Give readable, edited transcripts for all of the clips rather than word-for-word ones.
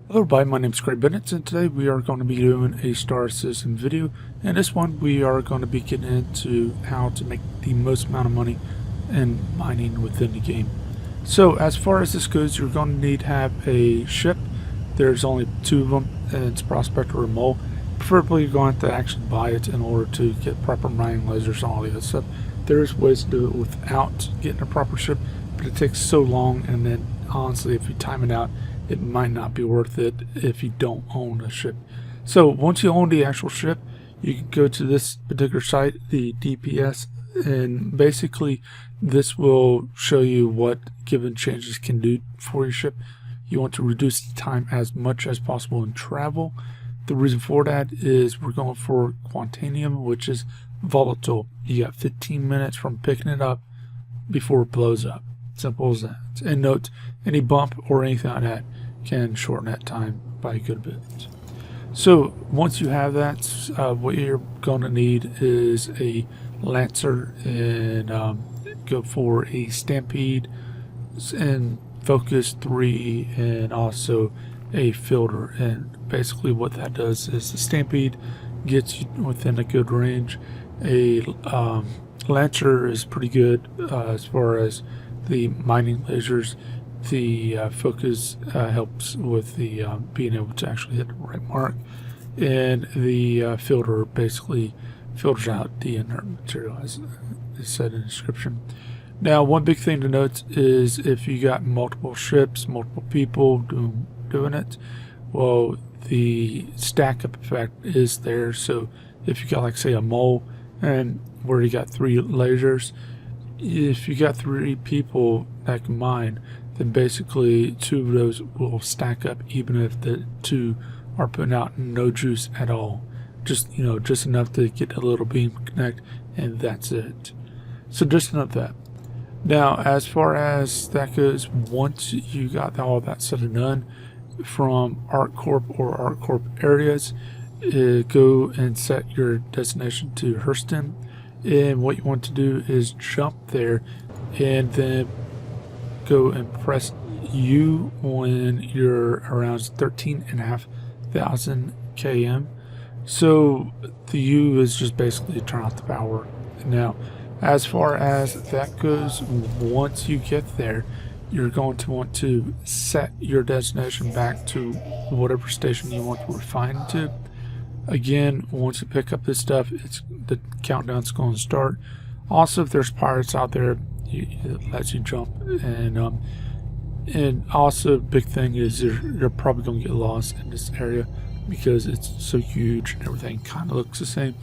Hello everybody, my name is Craig Bennett, and today we are going to be doing a Star Citizen video. In this one we are going to be getting into how to make the most amount of money in mining within the game. So as far as this goes, you're going to need to have a ship. There's only two of them, and it's Prospector or Mole. Preferably you're going to have to actually buy it in order to get proper mining lasers and all the other stuff. There's ways to do it without getting a proper ship, but it takes so long, and then honestly if you time it out, it might not be worth it if you don't own a ship. So once you own the actual ship, you can go to this particular site, the DPS, and basically this will show you what given changes can do for your ship. You want to reduce the time as much as possible in travel. The reason for that is we're going for Quantanium, which is volatile. You got 15 minutes from picking it up before it blows up. Simple as that. And note, any bump or anything like that can shorten that time by a good bit. So once you have that, what you're going to need is a Lancer, and go for a Stampede and Focus 3, and also a Filter. And basically what that does is the Stampede gets you within a good range. A Lancer is pretty good as far as the mining lasers. The Focus helps with the being able to actually hit the right mark, and the Filter basically filters out the inert material, as is said in the description. Now, one big thing to note is if you got multiple ships, multiple people doing it, well, the stack up effect is there. So if you got, like, say, a Mole, and where you got 3 lasers, if you got 3 people that can mine, then basically 2 of those will stack up, even if the 2 are putting out no juice at all. Just enough to get a little beam connect, and that's it. So just note that. Now, as far as that goes, once you got all that said and done, from ArcCorp or ArcCorp areas, go and set your destination to Hurston. And what you want to do is jump there, and then go and press U when you're around 13,500 km. So the U is just basically turn off the power. Now, as far as that goes, once you get there, you're going to want to set your destination back to whatever station you want to refine to. Again, once you pick up this stuff, the countdown's going to start. Also, if there's pirates out there, it lets you jump, and also big thing is you're probably going to get lost in this area because it's so huge and everything kind of looks the same.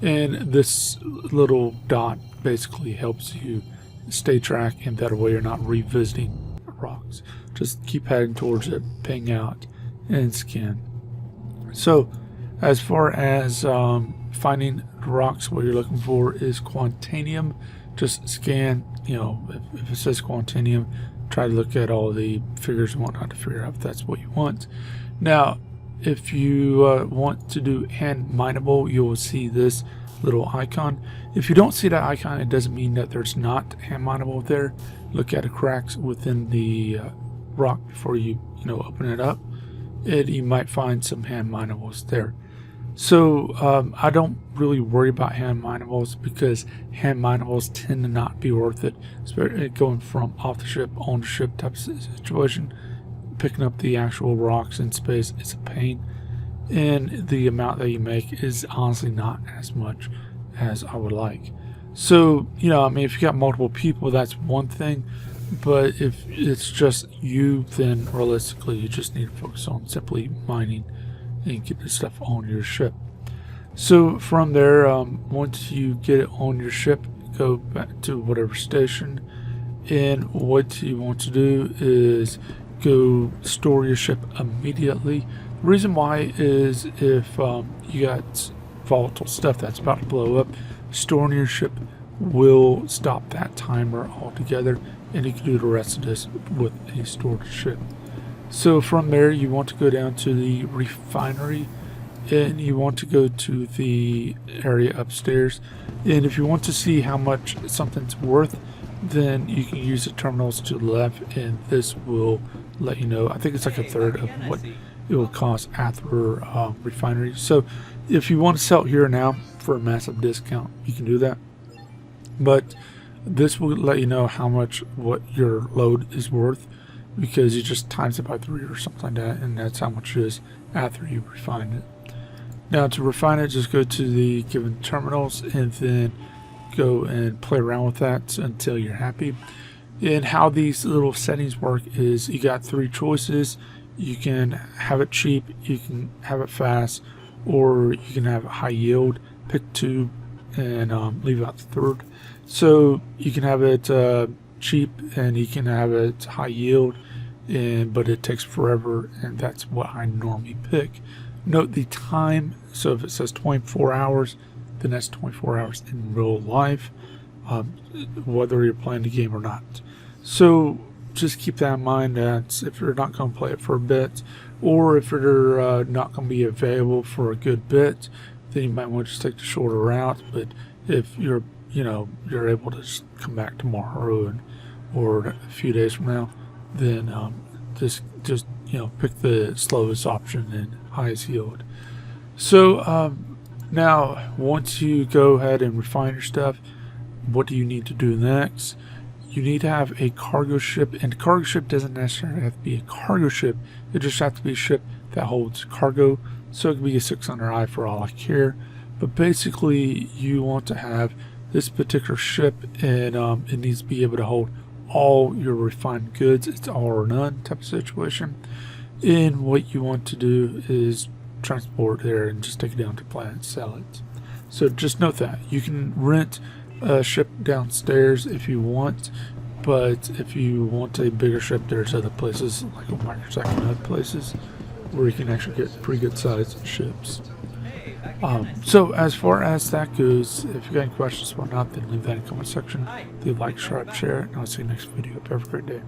And this little dot basically helps you stay track, and that way you're not revisiting rocks. Just keep heading towards it, ping out, and scan. So as far as finding the rocks, what you're looking for is Quantanium. Just scan, if it says Quantanium, try to look at all the figures and whatnot to figure out if that's what you want. Now, if you want to do hand mineable, you will see this little icon. If you don't see that icon, it doesn't mean that there's not hand mineable there. Look at the cracks within the rock before you open it up, and you might find some hand mineables there. So I don't really worry about hand mineables, because hand mineables tend to not be worth it, especially going from off the ship, on the ship type of situation. Picking up the actual rocks in space is a pain, and the amount that you make is honestly not as much as I would like. So if you got multiple people, that's one thing, but if it's just you, then realistically you just need to focus on simply mining and get the stuff on your ship. So from there, once you get it on your ship, go back to whatever station, and what you want to do is go store your ship immediately. The reason why is if you got volatile stuff that's about to blow up, storing your ship will stop that timer altogether, and you can do the rest of this with a stored ship. So from there, you want to go down to the refinery, and you want to go to the area upstairs. And if you want to see how much something's worth, then you can use the terminals to the left, and this will let you know. I think it's like a third of what it will cost after refinery. So if you want to sell it here and now for a massive discount, you can do that. But this will let you know how much what your load is worth, because you just times it by 3 or something like that, and that's how much it is after you refine it. Now to refine it, just go to the given terminals and then go and play around with that until you're happy. And how these little settings work is you got 3 choices. You can have it cheap, you can have it fast, or you can have it high yield. Pick 2 and leave out the third. So you can have it cheap and you can have it high yield, but it takes forever, and that's what I normally pick. Note the time. So if it says 24 hours, then that's 24 hours in real life, whether you're playing the game or not. So just keep that in mind, that if you're not going to play it for a bit, or if you're not going to be available for a good bit, then you might want to just take the shorter route. But if you're you're able to just come back tomorrow or a few days from now, then just pick the slowest option and highest yield. So now once you go ahead and refine your stuff, what do you need to do next? You need to have a cargo ship, and a cargo ship doesn't necessarily have to be a cargo ship. It just has to be a ship that holds cargo. So it could be a 600i for all I care. But basically you want to have this particular ship, and it needs to be able to hold all your refined goods. It's all or none type of situation. And what you want to do is transport there and just take it down to plant and sell it. So just note that you can rent a ship downstairs if you want, but if you want a bigger ship, there's other places like a microsecond and other places where you can actually get pretty good sized ships. So as far as that goes, if you got any questions or not, then leave that in the comment section. Leave a like, subscribe, share, and I'll see you next video. Have a great day.